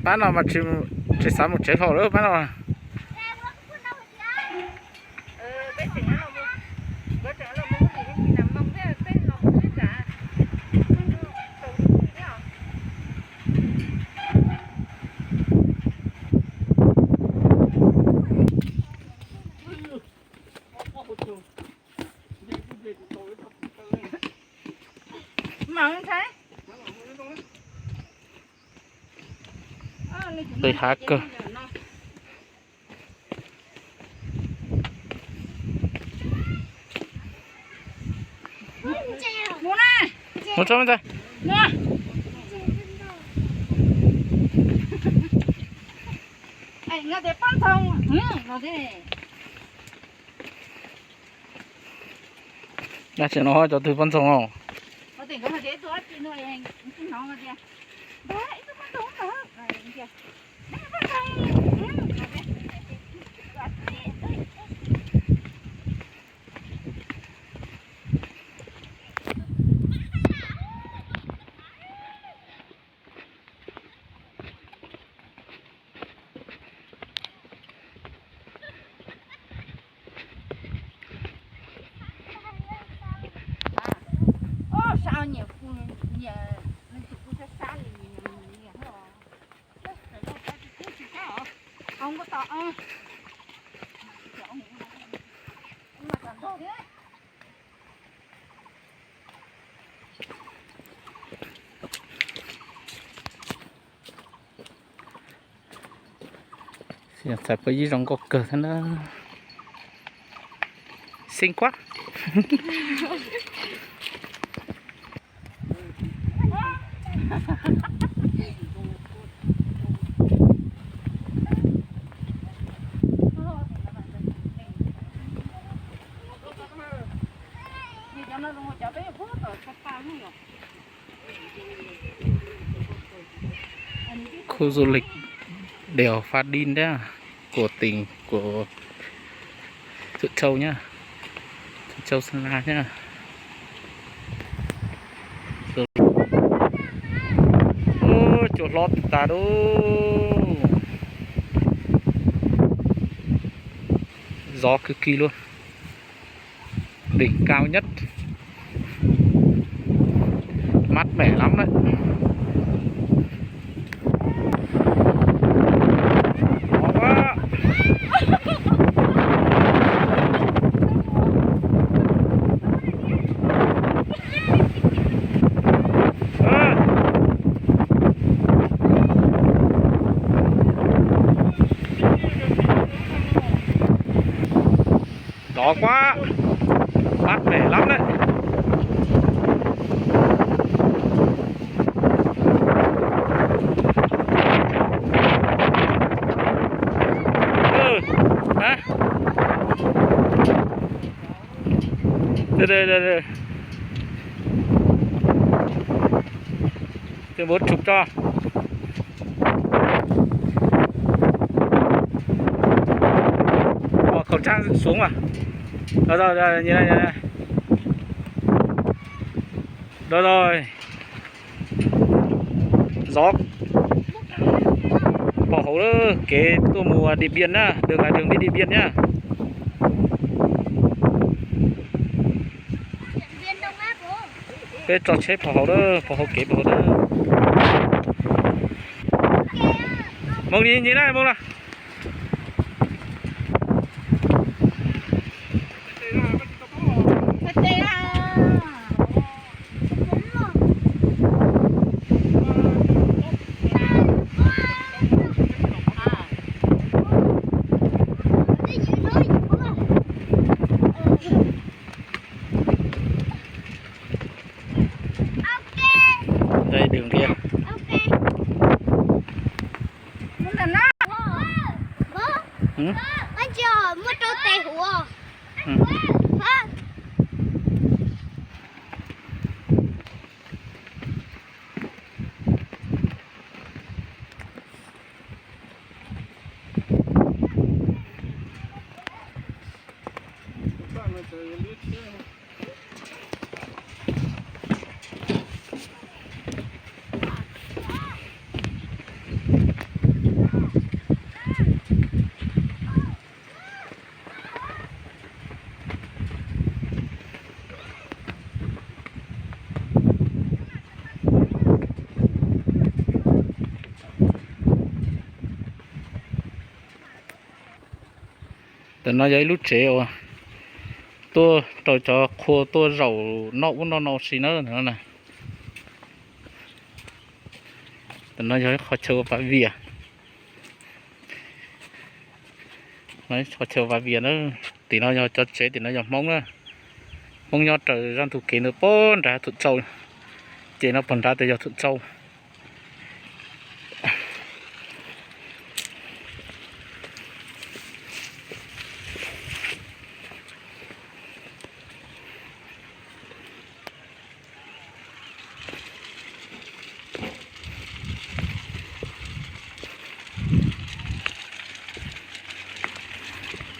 bán nào mà chỉ sắm một chế phổ nữa bán nào à tôi hát cơ một trăm đây nó để bán thông nó thế là chuyện nó cho từ phân xong không nó tỉnh có mà thế tôi chỉ nuôi anh cái nó mà kia đấy tôi bán thông đó này kia sao nhiều nhiều mình chụp cái xa nhiều không có to mà còn to thế xin chào quý vị trong có cờ thế nó xinh quá khu du lịch đèo Pha Đin đấy của tỉnh của Thuận Châu nhá, Thuận Châu Sơn La nhá. Ô chỗ lót ta đô gió cực kỳ luôn, đỉnh cao nhất, mát mẻ lắm đấy. Gió quá, mát mẻ lắm đấy. Hả? Đây. Tôi muốn chụp cho. Bỏ khẩu trang xuống mà. Rồi, nhìn này. Rồi. Gió. Bỏ hổ đó, cái tour mùa Điện Biên á, đường đi Điện Biên nhá. Cái trò chơi bỏ hổ kế bỏ hổ đó. Mông đi nhìn này, mông nào. Đây đường kia. Anh chờ mua trâu tè hùa. nó giấy lút chế rồi tôi cho khô tôi rầu nó xí nữa này nó giấy khó chơi và vỉa nó khó chơi và vỉa nữa thì nó cho chế thì nó giọt mông nữa mông nhọt trời ra thủ kỹ nữa bốn ra thụt sâu chế nó phần ra từ giọt thụt sâu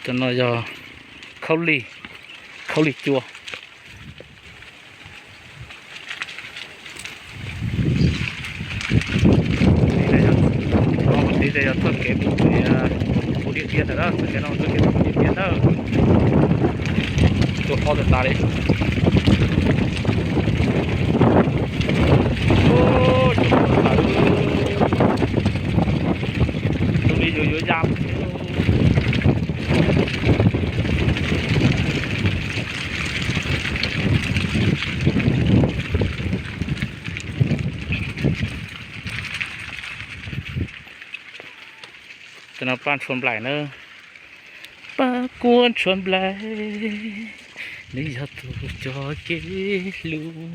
cho nó giờ khâu lì chua đi đây là thuận cái bộ điện tiền đó cái nó thuận cái bộ điện tiền đó cho kho được ta đấy ô chúng đi dưới giam cho nó pan chuồn lại nữa ba cuốn chuồn lại đi ra tù cho cái luôn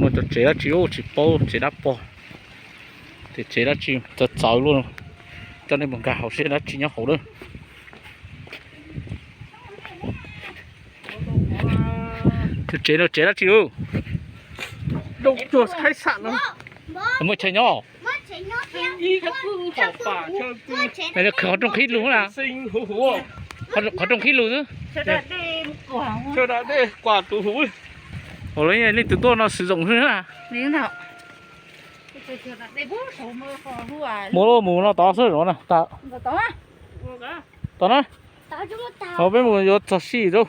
nó cho chế ra chỉ bao chế đắp bao thì chế ra chỉ cho cháu luôn cho nên bằng cả học sẽ đã chỉ nhau hậu nữa thì chế ra chịu đâu chuột khách sạn đâu mới chơi nhỏ này là khó trong khí luôn là khó trong khí luôn nữa cho đã đi quả tủ hú ở đây lên từ to nó sử dụng nữa à mùa nó to rồi nè to nó ở bên mùa vô cho xì đâu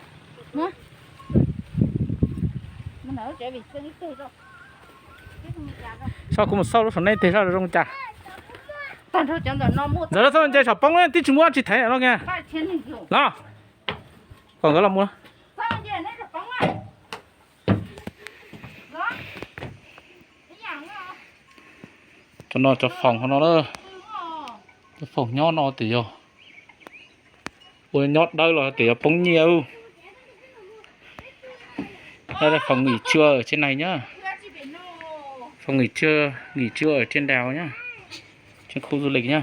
sao cũng một sau đó phần này thế sao được không chả giờ nó sao chơi sập bóng lên tí chúng mua chỉ thấy nó nghe nó còn cái là mua cho nó cho phòng của nó nữa cái phòng nhót nó thì vô ôi nhót đây là thì bóng nhiều đây là phòng nghỉ trưa ở trên này nhá phòng nghỉ trưa ở trên đèo nhá trên khu du lịch nhá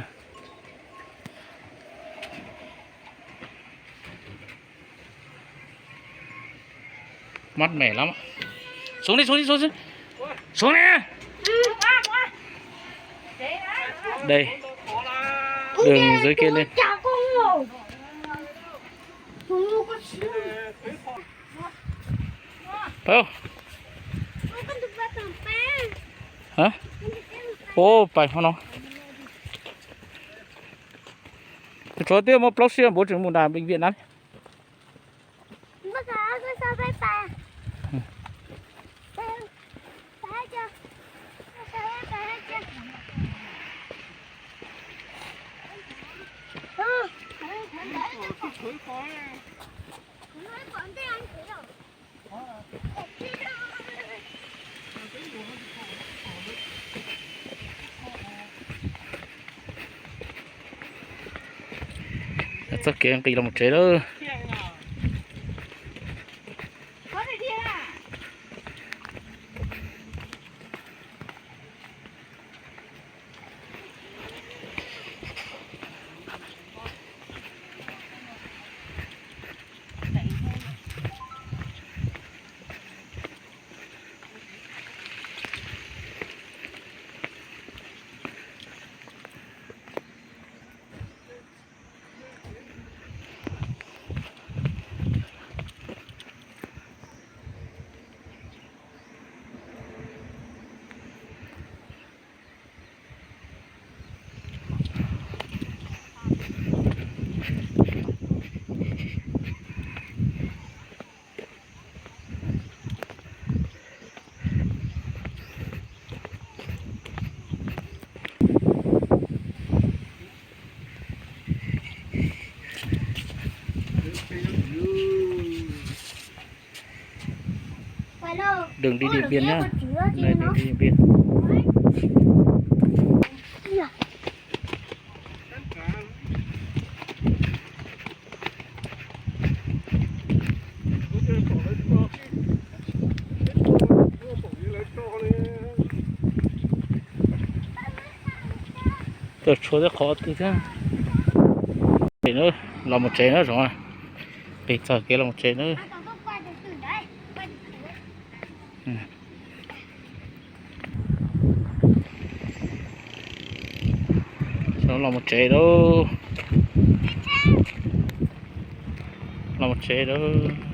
mát mẻ lắm xuống đi xuống nè đây đường dưới kia lên phải không hả ô phải không nó cho tiêu một bác sĩ bố trưởng một đàn bệnh viện đấy tất cả em kỳ là một chế đó Phải đâu? Đường đi Ôi, Điện được Biên kéo nhá. con chứa chứ Đây nó. đường đi Điện Biên. Dạ. Tôi cho nó khó tí thế. Để nữa là một chế nữa rồi. Để chờ kia là một chế nữa. À, còn có quay từ từ đấy. Quay từ từ đấy. Nó là một chế đâu. Là một chế đâu.